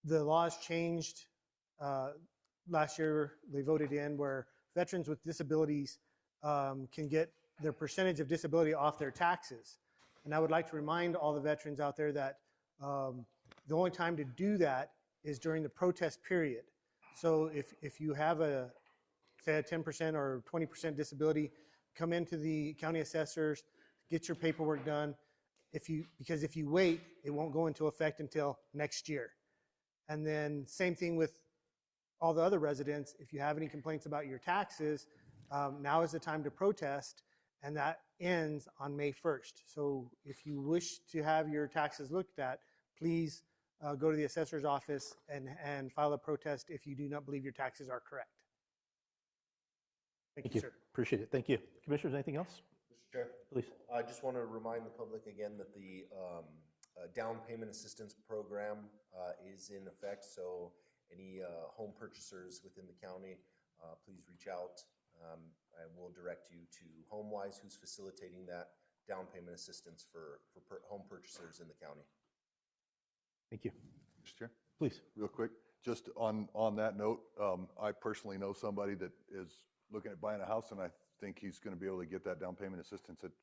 the laws changed last year. They voted in where veterans with disabilities can get their percentage of disability off their taxes. And I would like to remind all the veterans out there that the only time to do that is during the protest period. So if you have say a 10% or 20% disability, come into the county assessors, get your paperwork done. Because if you wait, it won't go into effect until next year. And then same thing with all the other residents. If you have any complaints about your taxes, now is the time to protest, and that ends on May 1st. So if you wish to have your taxes looked at, please go to the assessor's office and file a protest if you do not believe your taxes are correct. Thank you, sir. Appreciate it. Thank you. Commissioners, anything else? Mr. Chair, please. I just want to remind the public again that the down payment assistance program is in effect. So any home purchasers within the county, please reach out. I will direct you to HomeWise, who's facilitating that down payment assistance for home purchasers in the county. Thank you. Mr. Chair? Please. Real quick, just on that note, I personally know somebody that is looking at buying a house, and I think he's going to be able to get that down payment assistance. It's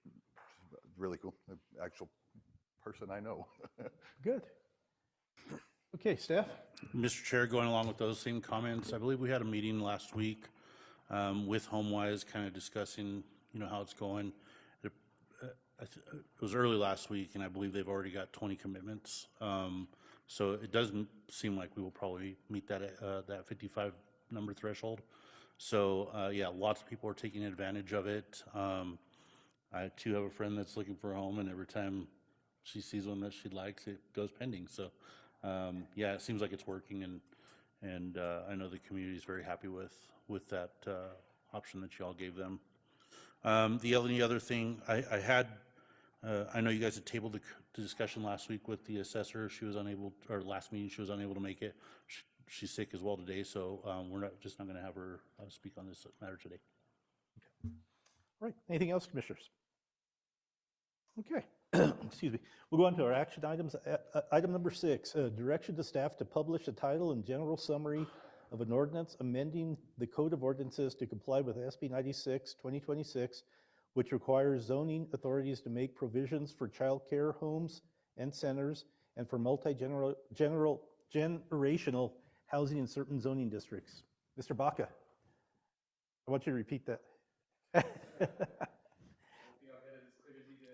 really cool. The actual person I know. Good. Okay, staff. Mr. Chair, going along with those same comments, I believe we had a meeting last week with HomeWise, kind of discussing, how it's going. It was early last week, and I believe they've already got 20 commitments. So it doesn't seem like we will probably meet that 55 number threshold. So yeah, lots of people are taking advantage of it. I too have a friend that's looking for a home, and every time she sees one that she likes, it goes pending. So yeah, it seems like it's working, and I know the community is very happy with that option that you all gave them. The only other thing I know you guys had tabled the discussion last week with the assessor. She was unable, or last meeting she was unable to make it. She's sick as well today, so we're not going to have her speak on this matter today. Okay. All right. Anything else, commissioners? Okay. Excuse me. We'll go on to our action items. Item number 6, direction to staff to publish a title and general summary of an ordinance amending the Code of Ordinances to comply with SB 96, 2026, which requires zoning authorities to make provisions for child care homes and centers and for generational housing in certain zoning districts. Mr. Baca, I want you to repeat that.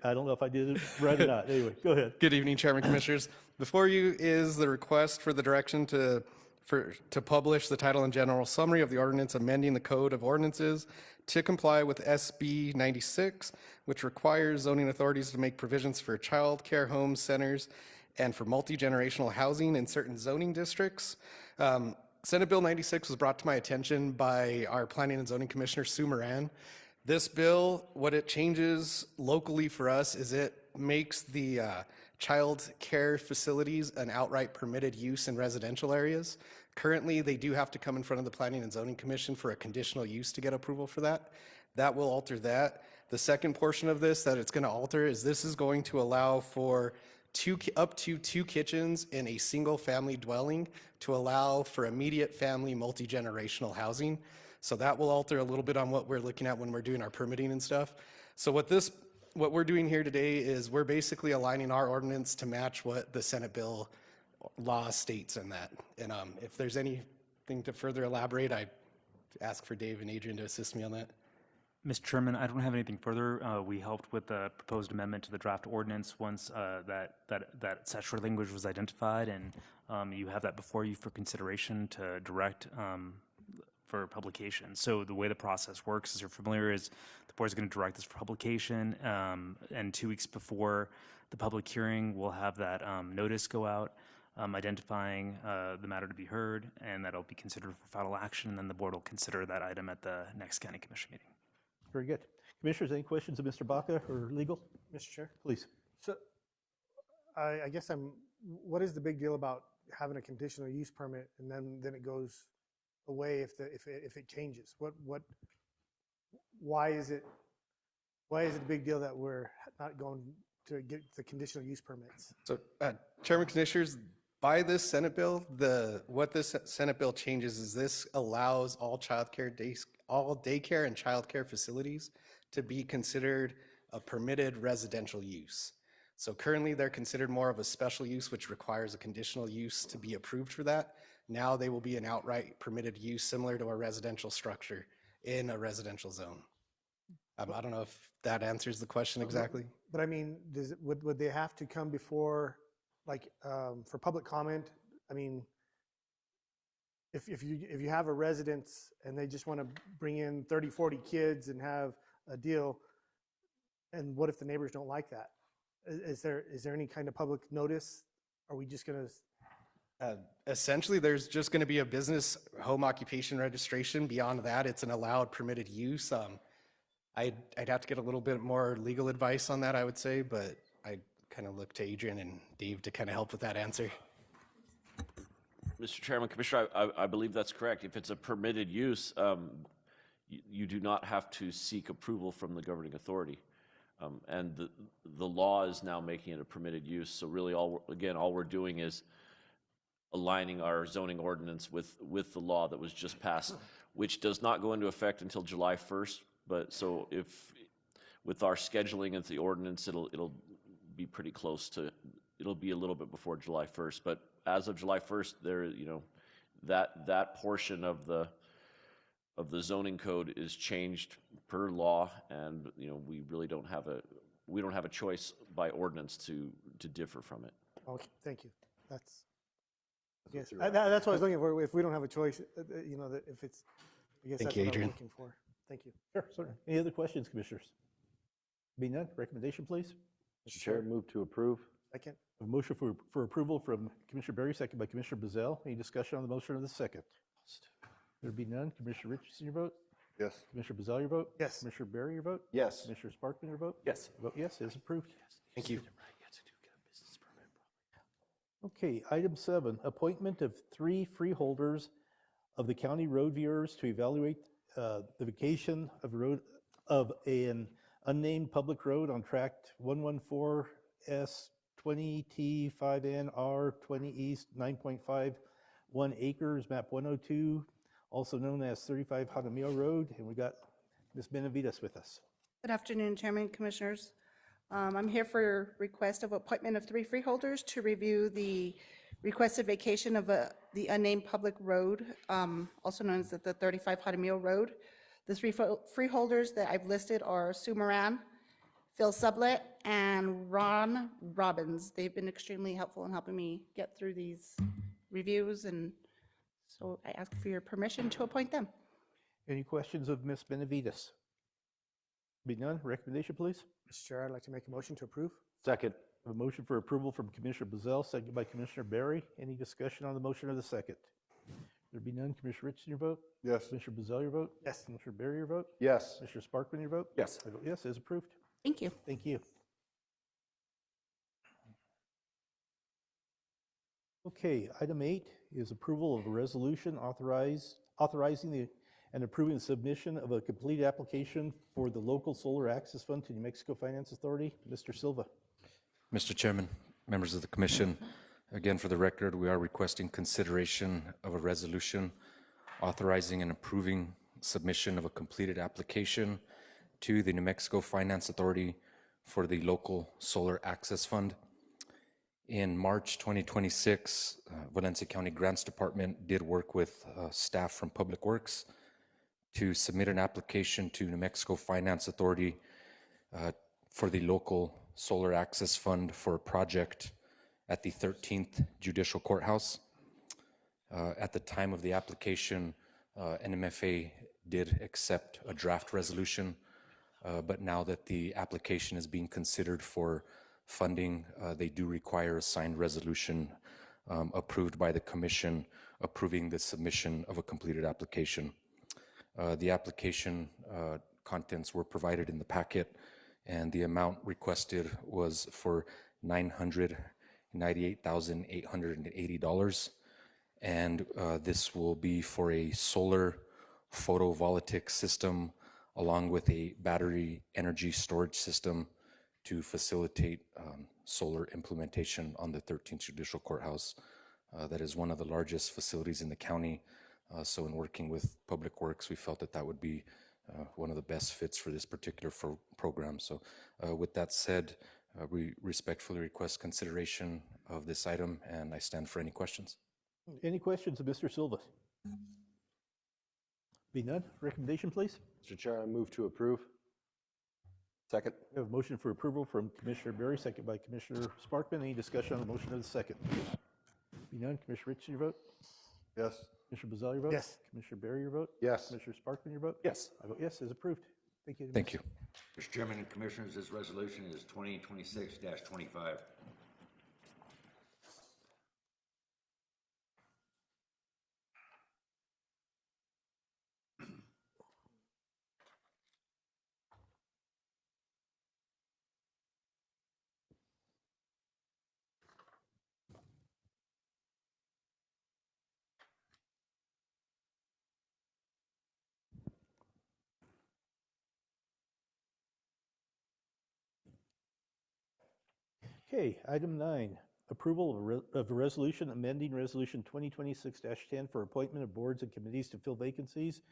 I don't know if I did it right or not. Anyway, go ahead. Good evening, Chairman, Commissioners. Before you is the request for the direction to publish the title and general summary of the ordinance amending the Code of Ordinances to comply with SB 96, which requires zoning authorities to make provisions for child care homes, centers, and for multi-generational housing in certain zoning districts. Senate Bill 96 was brought to my attention by our Planning and Zoning Commissioner, Sue Moran. This bill, what it changes locally for us is it makes the child care facilities an outright permitted use in residential areas. Currently, they do have to come in front of the Planning and Zoning Commission for a conditional use to get approval for that. That will alter that. The second portion of this that it's going to alter is this is going to allow for up to 2 kitchens in a single family dwelling to allow for immediate family multi-generational housing. So that will alter a little bit on what we're looking at when we're doing our permitting and stuff. So what we're doing here today is we're basically aligning our ordinance to match what the Senate bill law states in that. And if there's anything to further elaborate, I ask for Dave and Adrian to assist me on that. Mr. Chairman, I don't have anything further. We helped with the proposed amendment to the draft ordinance once that statutory language was identified, and you have that before you for consideration to direct for publication. So the way the process works, as you're familiar, is the board is going to direct this for publication, and 2 weeks before the public hearing, we'll have that notice go out identifying the matter to be heard, and that'll be considered for final action, and then the board will consider that item at the next county commission meeting. Very good. Commissioners, any questions of Mr. Baca or legal? Mr. Chair? Please. So I guess what is the big deal about having a conditional use permit and then it goes away if it changes? Why is it a big deal that we're not going to get the conditional use permits? So Chairman, Commissioners, By this Senate bill, what this Senate bill changes is this allows all all daycare and childcare facilities to be considered a permitted residential use. So currently, they're considered more of a special use, which requires a conditional use to be approved for that. Now they will be an outright permitted use similar to a residential structure in a residential zone. I don't know if that answers the question exactly. But I mean, would they have to come before, like, for public comment? I mean, if you have a residence and they just want to bring in 30, 40 kids and have a deal, and what if the neighbors don't like that? Is there any kind of public notice? Are we just going to? Essentially, there's just going to be a business home occupation registration. Beyond that, it's an allowed permitted use. I'd have to get a little bit more legal advice on that, I would say, but I kind of look to Adrian and Dave to kind of help with that answer. Mr. Chairman, Commissioner, I believe that's correct. If it's a permitted use, you do not have to seek approval from the governing authority. And the law is now making it a permitted use. So really, all we're doing is aligning our zoning ordinance with the law that was just passed, which does not go into effect until July 1st. But so with our scheduling of the ordinance, it'll be pretty close to, it'll be a little bit before July 1st. But as of July 1st, that portion of the zoning code is changed per law, and we really don't have a choice by ordinance to differ from it. Okay, thank you. Yes, that's what I was looking for. If we don't have a choice, that if it's, I guess that's what I'm looking for. Thank you. Sure, certainly. Any other questions, commissioners? Being none, recommendation, please. Mr. Chair, move to approve. Second. A motion for approval from Commissioner Berry, second by Commissioner Bazell. Any discussion on the motion of the second? There be none. Commissioner Richardson, your vote? Yes. Commissioner Bazell, your vote? Yes. Commissioner Berry, your vote? Yes. Commissioner Sparkman, your vote? Yes. Vote yes, it is approved. Thank you. Okay, item 7, appointment of 3 freeholders of the county road viewers to evaluate the vacation of an unnamed public road on tract 114S 20T5NR 20 East 9.51 acres, map 102, also known as 35 Jaramillo Road. And we got Ms. Benavides with us. Good afternoon, Chairman, Commissioners. I'm here for request of appointment of 3 freeholders to review the requested vacation of the unnamed public road, also known as the 35 Jaramillo Road. The 3 freeholders that I've listed are Sue Moran, Phil Sublet, and Ron Robbins. They've been extremely helpful in helping me get through these reviews, and so I ask for your permission to appoint them. Any questions of Ms. Benavides? Be none, recommendation, please. Mr. Chair, I'd like to make a motion to approve. Second. A motion for approval from Commissioner Bazell, second by Commissioner Berry. Any discussion on the motion of the second? There be none. Commissioner Richardson, your vote? Yes. Commissioner Bazell, your vote? Yes. Commissioner Berry, your vote? Yes. Commissioner Sparkman, your vote? Yes. I vote yes, it is approved. Thank you. Thank you. Okay, item 8 is approval of a resolution authorizing and approving the submission of a completed application for the local solar access fund to New Mexico Finance Authority. Mr. Silva. Mr. Chairman, members of the commission, again, for the record, we are requesting consideration of a resolution authorizing and approving submission of a completed application to the New Mexico Finance Authority for the local solar access fund. In March 2026, Valencia County Grants Department did work with staff from Public Works to submit an application to New Mexico Finance Authority for the local solar access fund for a project at the 13th Judicial Courthouse. At the time of the application, NMFA did accept a draft resolution, but now that the application is being considered for funding, they do require a signed resolution approved by the commission approving the submission of a completed application. The application contents were provided in the packet, and the amount requested was for $998,880. And this will be for a solar photovoltaic system along with a battery energy storage system to facilitate solar implementation on the 13th Judicial Courthouse. that is one of the largest facilities in the county. So in working with Public Works, we felt that that would be one of the best fits for this particular program. So with that said, we respectfully request consideration of this item, and I stand for any questions. Any questions of Mr. Silva? Be none, recommendation, please. Mr. Chair, I move to approve. Second. We have a motion for approval from Commissioner Berry, second by Commissioner Sparkman. Any discussion on the motion of the second? Be none, Commissioner Richardson, your vote? Yes. Commissioner Bazell, your vote? Yes. Commissioner Berry, your vote? Yes. Commissioner Sparkman, your vote? Yes. I vote yes, is approved. Thank you. Thank you. Mr. Chairman and Commissioners, this resolution is 2026-25. Okay, item 9, approval of a resolution amending Resolution 2026-10 for appointment of boards and committees to fill vacancies.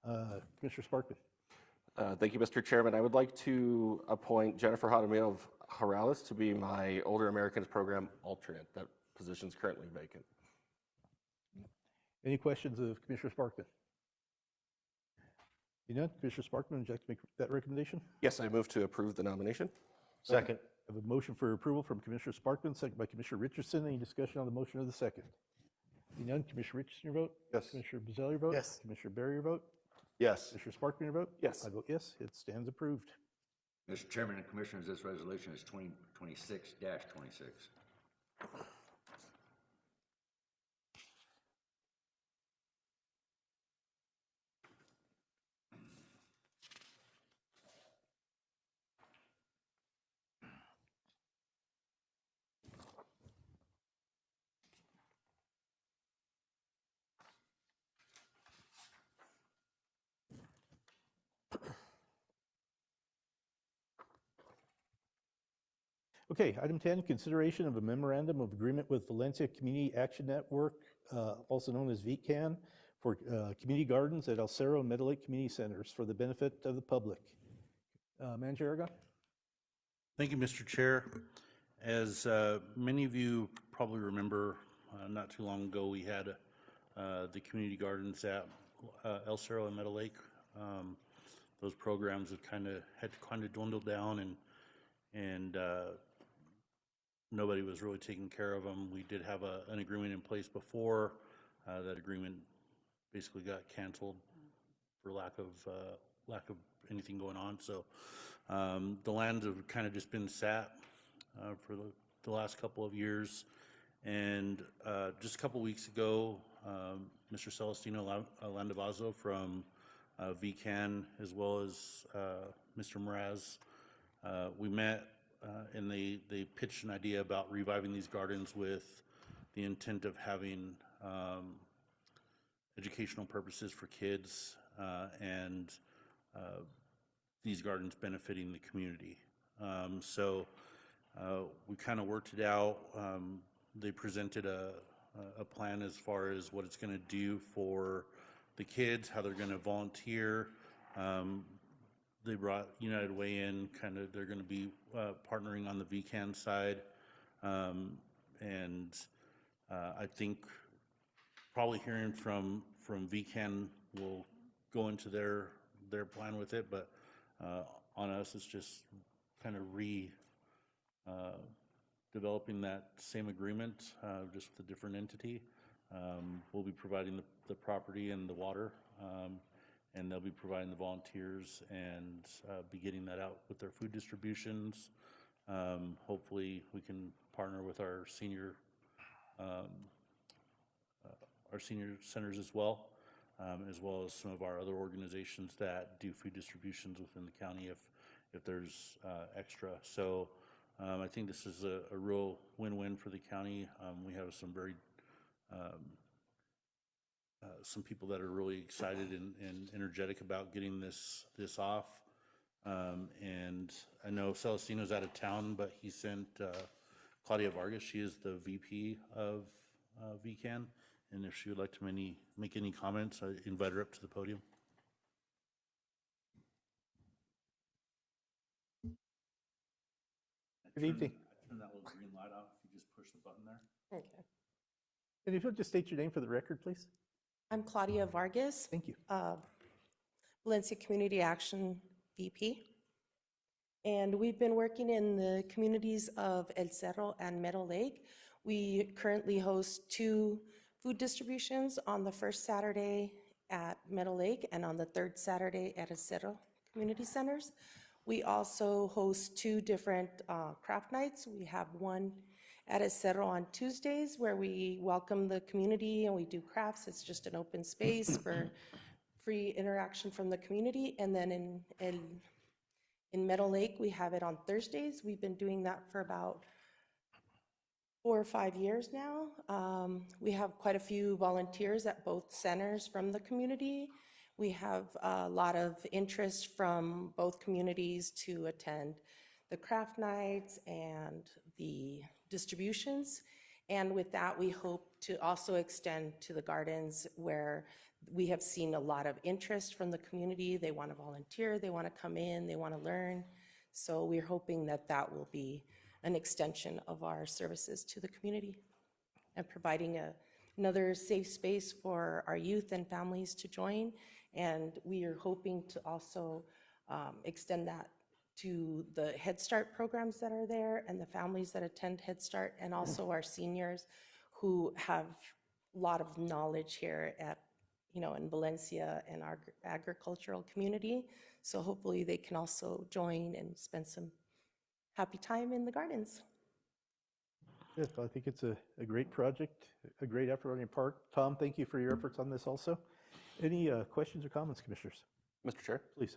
Commissioner Sparkman. Thank you, Mr. Chairman. I would like to appoint Jennifer Jaramillo of Jorales to be my Older Americans Program alternate. That position is currently vacant. Any questions of Commissioner Sparkman? You none? Commissioner Sparkman, would you like to make that recommendation? Yes, I move to approve the nomination. Second. I have a motion for approval from Commissioner Sparkman, second by Commissioner Richardson. Any discussion on the motion of the second? Be none. Commissioner Richardson, your vote? Yes. Commissioner Bazell, your vote? Yes. Commissioner Berry, your vote? Yes. Commissioner Sparkman, your vote? Yes. I vote yes, it stands approved. Mr. Chairman and Commissioners, this resolution is 2026-26. Okay, item 10, consideration of a memorandum of agreement with Valencia Community Action Network, also known as VCAN, for community gardens at El Cerro and Meadow Lake Community Centers for the benefit of the public. Manager Aragon? Thank you, Mr. Chair. As many of you probably remember, not too long ago, we had the community gardens at El Cerro and Meadow Lake. Those programs had to dwindle down, and nobody was really taking care of them. We did have an agreement in place before. That agreement basically got canceled for lack of anything going on. So the lands have kind of just been sat for the last couple of years. And just a couple weeks ago, Mr. Celestino Landavazo from VCAN, as well as Mr. Mraz, we met and they pitched an idea about reviving these gardens with the intent of having educational purposes for kids and these gardens benefiting the community. So we kind of worked it out. They presented a plan as far as what it's going to do for the kids, how they're going to volunteer. They brought United Way in, they're going to be partnering on the VCAN side. And I think probably hearing from VCAN will go into their plan with it, but on us, it's just kind of developing that same agreement, just with a different entity. We'll be providing the property and the water, and they'll be providing the volunteers and be getting that out with their food distributions. Hopefully, we can partner with our senior centers as well as some of our other organizations that do food distributions within the county if there's extra. So I think this is a real win-win for the county. We have some some people that are really excited and energetic about getting this off. And I know Celestino's out of town, but he sent Claudia Vargas. She is the VP of VCAN, and if she would like to make any comments, I invite her up to the podium. Good evening. Turn that little green light off if you just push the button there. Okay. And if you'll just state your name for the record, please. I'm Claudia Vargas, Thank you. Valencia Community Action VP. And we've been working in the communities of El Cerro and Meadow Lake. We currently host 2 food distributions on the first Saturday at Meadow Lake and on the third Saturday at El Cerro Community Centers. We also host 2 different craft nights. We have one at El Cerro on Tuesdays where we welcome the community and we do crafts. It's just an open space for free interaction from the community. And then in Meadow Lake, we have it on Thursdays. We've been doing that for about 4 or 5 years now. We have quite a few volunteers at both centers from the community. We have a lot of interest from both communities to attend the craft nights and the distributions. And with that, we hope to also extend to the gardens where we have seen a lot of interest from the community. They want to volunteer, they want to come in, they want to learn. So we're hoping that that will be an extension of our services to the community and providing another safe space for our youth and families to join. And we are hoping to also extend that to the Head Start programs that are there and the families that attend Head Start, and also our seniors who have a lot of knowledge here at, in Valencia and our agricultural community. So hopefully they can also join and spend some happy time in the gardens. Yes, I think it's a great project, a great effort on your part. Tom, thank you for your efforts on this also. Any questions or comments, commissioners? Mr. Chair? Please.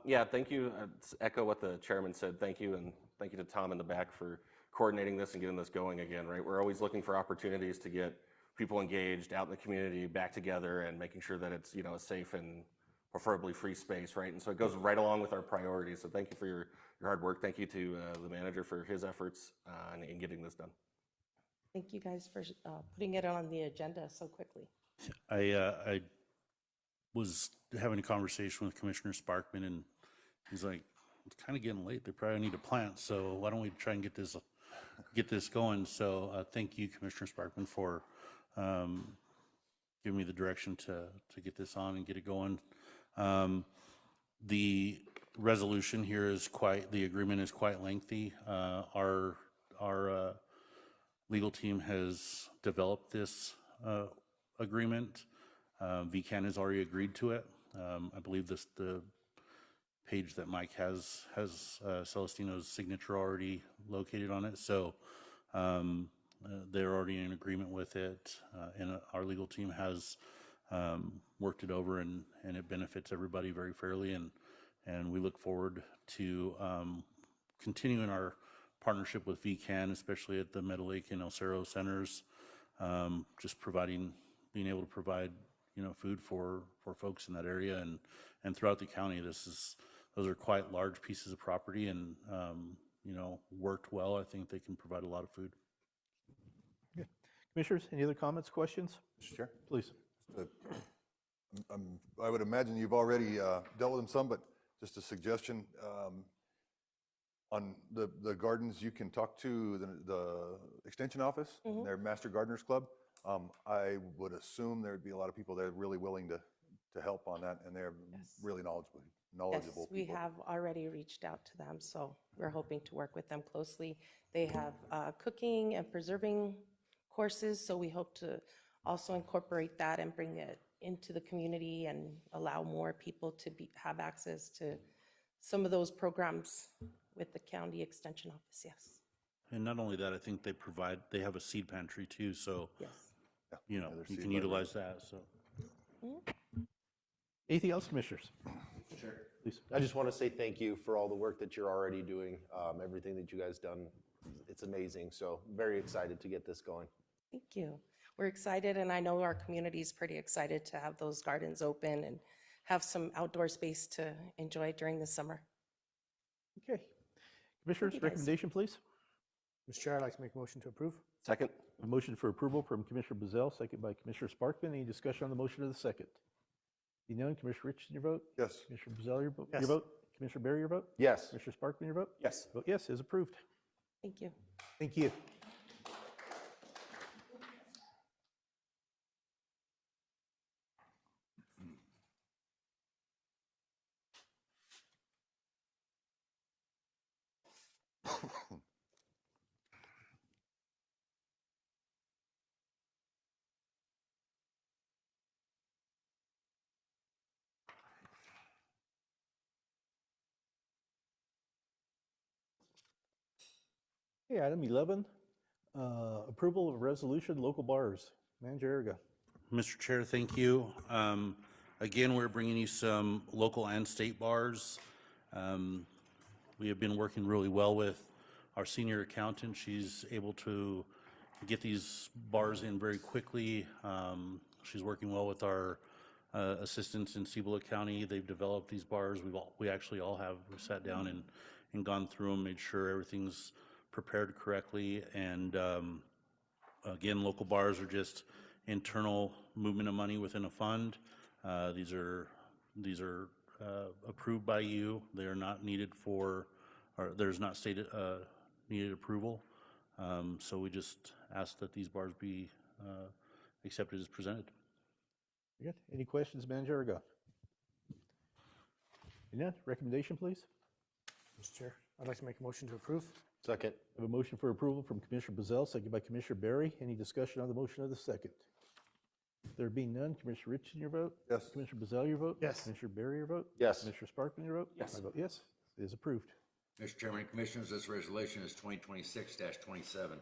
Yeah, thank you. Echo what the chairman said. Thank you, and thank you to Tom in the back for coordinating this and getting this going again, right? We're always looking for opportunities to get people engaged out in the community, back together, and making sure that it's, a safe and preferably free space, right? And so it goes right along with our priorities. So thank you for your hard work. Thank you to the manager for his efforts in getting this done. Thank you guys for putting it on the agenda so quickly. I was having a conversation with Commissioner Sparkman, and he's like, it's kind of getting late. They probably need a plant, so why don't we try and get this going? So thank you, Commissioner Sparkman, for giving me the direction to get this on and get it going. The resolution here is the agreement is quite lengthy. Our legal team has developed this agreement. VCAN has already agreed to it. I believe the page that Mike has Celestino's signature already located on it. So they're already in agreement with it, and our legal team has worked it over, and it benefits everybody very fairly. And we look forward to continuing our partnership with VCAN, especially at the Meadow Lake and El Cerro centers, just being able to provide food for folks in that area and throughout the county. Those are quite large pieces of property, and worked well. I think they can provide a lot of food. Okay. Commissioners, any other comments, questions? Mr. Chair? Please. I would imagine you've already dealt with them some, but just a suggestion. On the gardens, you can talk to the extension office, their Master Gardeners Club. I would assume there'd be a lot of people there really willing to help on that, and they're really knowledgeable Yes, we people. have already reached out to them, so we're hoping to work with them closely. They have cooking and preserving courses, so we hope to also incorporate that and bring it into the community and allow more people to have access to some of those programs with the county extension office. Yes. And not only that, I think they have a seed pantry too, so Yes. you can utilize that. So. Anything else, commissioners? Sure. Please. I just want to say thank you for all the work that you're already doing, everything that you guys done. It's amazing. So very excited to get this going. Thank you. We're excited, and I know our community is pretty excited to have those gardens open and have some outdoor space to enjoy during the summer. Okay. Commissioners, you, guys. recommendation, please. Mr. Chair, I'd like to make a motion to approve. Second? A motion for approval from Commissioner Bazell, second by Commissioner Sparkman. Any discussion on the motion of the second? Seeing none, Commissioner Richardson, your vote? Yes. Commissioner Bazell, your vote? Yes. Your vote? Commissioner Berry, your vote? Yes. Commissioner Sparkman, your vote? Yes. Vote yes, is approved. Thank you. Thank you. Okay, item 11, approval of resolution, local bars. Manager Aragon. Mr. Chair, thank you. Again, we're bringing you some local and state bars. We have been working really well with our senior accountant. She's able to get these bars in very quickly. She's working well with our assistants in Cibola County. They've developed these bars. We actually all have sat down and gone through them, made sure everything's prepared correctly. And again, local bars are just internal movement of money within a fund. These are approved by you. They are not needed for, or there's not stated needed approval. So we just ask that these bars be accepted as presented. Very good. Any questions, Manager Aragon? None. Recommendation, please. Mr. Chair, I'd like to make a motion to approve. Second. I have a motion for approval from Commissioner Bazell, second by Commissioner Berry. Any discussion on the motion of the second? There being none, Commissioner Richardson, your vote? Yes. Commissioner Bazell, your vote? Yes. Commissioner Berry, your vote? Yes. Commissioner Sparkman, your vote? Yes. I vote yes. It is approved. Mr. Chairman and Commissioners, this resolution is 2026-27.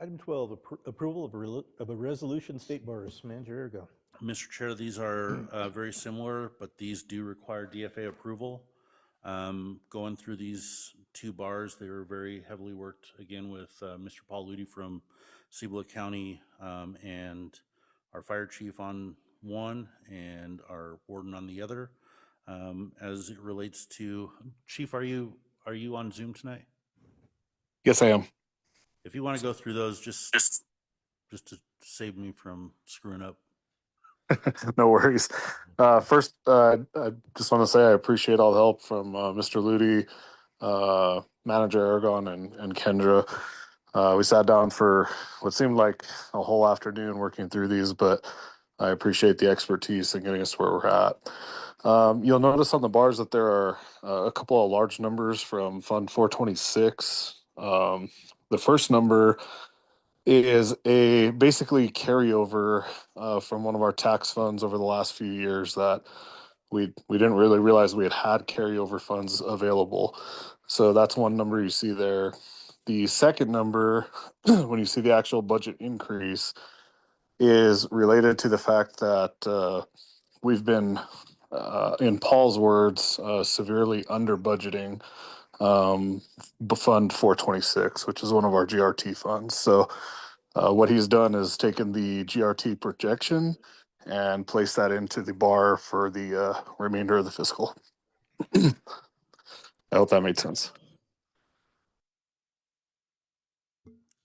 Item 12, approval of a resolution, state bars. Manager Aragon. Mr. Chair, these are very similar, but these do require DFA approval. Going through these two bars, they were very heavily worked again with Mr. Paul Ludi from Cibola County and our fire chief on one and our warden on the other. As it relates to, Chief, are you on Zoom tonight? Yes, I am. If you want to go through those, just to save me from screwing up. No worries. First, I just want to say I appreciate all the help from Mr. Ludi, Manager Aragon, and Kendra. We sat down for what seemed like a whole afternoon working through these, but I appreciate the expertise in getting us where we're at. You'll notice on the bars that there are a couple of large numbers from Fund 426. The first number is a basically carryover from one of our tax funds over the last few years that we didn't really realize we had carryover funds available. So that's one number you see there. The second number, when you see the actual budget increase, is related to the fact that we've been, in Paul's words, severely under budgeting Fund 426, which is one of our GRT funds. So what he's done is taken the GRT projection and placed that into the bar for the remainder of the fiscal. I hope that made sense.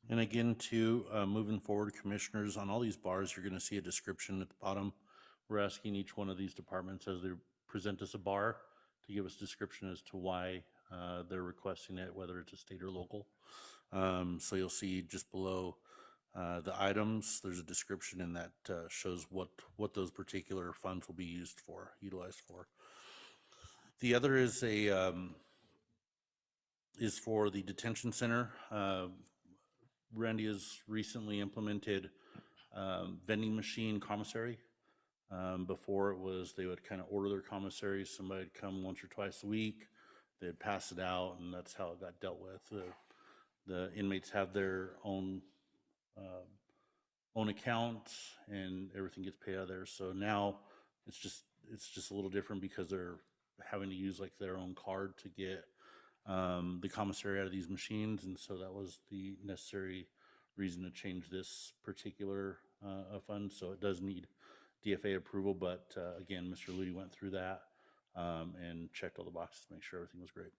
And again, too, moving forward, commissioners, on all these bars, you're going to see a description at the bottom. We're asking each one of these departments as they present us a bar to give us description as to why they're requesting it, whether it's a state or local. So you'll see just below the items, there's a description and that shows what those particular funds will be utilized for. The other is is for the detention center. Randy has recently implemented vending machine commissary. Before it was they would kind of order their commissaries. Somebody would come once or twice a week. They'd pass it out, and that's how it got dealt with. The inmates have their own own account and everything gets paid out of there. So now it's just a little different because they're having to use like their own card to get the commissary out of these machines. And so that was the necessary reason to change this particular fund. So it does need DFA approval, but again, Mr. Ludi went through that and checked all the boxes to make sure everything was great.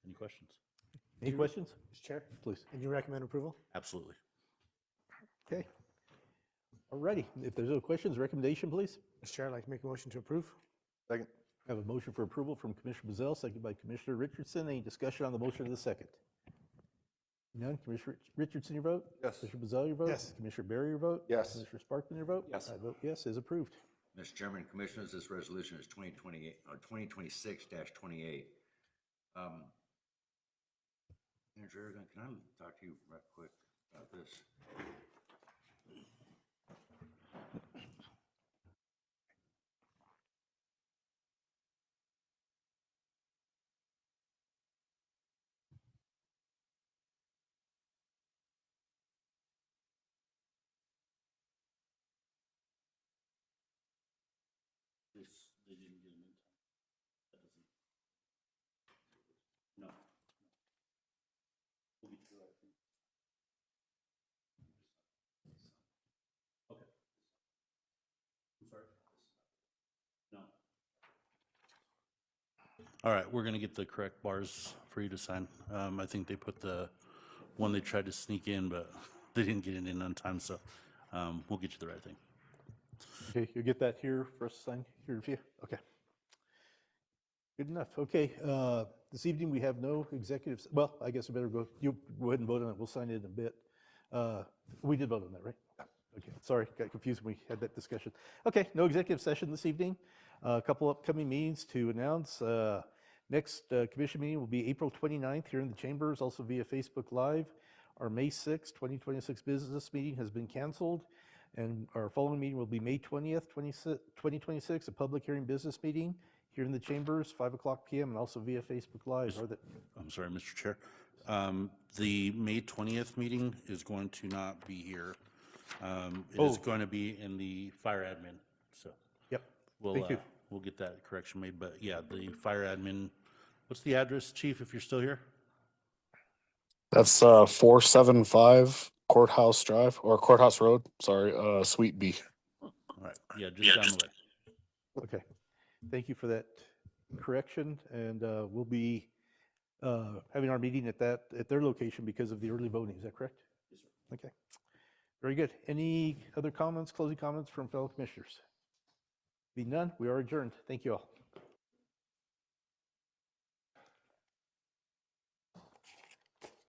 Any questions? Any questions? Mr. Chair, Please. and you recommend approval? Absolutely. Okay. All righty. If there's no questions, recommendation, please. Mr. Chair, I'd like to make a motion to approve. Second. I have a motion for approval from Commissioner Bazell, seconded by Commissioner Richardson. Any discussion on the motion of the second? None. Commissioner Richardson, your vote? Yes. Commissioner Bazell, your vote? Yes. Commissioner Barry, your vote? Yes. Commissioner Sparkman, your vote? Yes. I vote yes, is approved. Mr. Chairman and Commissioners, this resolution is 2026-28. Manager Aragon, can I talk to you right quick about this? They didn't get them in time. That doesn't. No. We'll get you the right thing. Okay. I'm sorry. No. All right, we're gonna get the correct bars for you to sign. I think they put the one they tried to sneak in, but they didn't get it in on time, so we'll get you the right thing. Okay, you'll get that here for us to sign here for you? Okay. Good enough. Okay, this evening we have no executives. Well, I guess we better go, you go ahead and vote on it. We'll sign it in a bit. We did vote on that, right? Okay, sorry, got confused when we had that discussion. Okay, no executive session this evening. A couple upcoming meetings to announce. Next commission meeting will be April 29th here in the chambers, also via Facebook Live. Our May 6th, 2026 business meeting has been canceled. And our following meeting will be May 20th, 2026, a public hearing business meeting here in the chambers, 5:00 p.m. and also via Facebook Live. I'm sorry, Mr. Chair. The May 20th meeting is going to not be here. It is going to be in the fire admin, so. Yep, We'll, thank you. We'll get that correction made, but yeah, the fire admin, what's the address, Chief, if you're still here? That's 475 Courthouse Drive or Courthouse Road. Sorry, Suite B. All right, yeah, just down the way. Okay, thank you for that correction. And we'll be having our meeting at their location because of the early voting. Is that correct? Yes, sir. Okay, very good. Any other comments, closing comments from fellow commissioners? Being none, we are adjourned. Thank you all.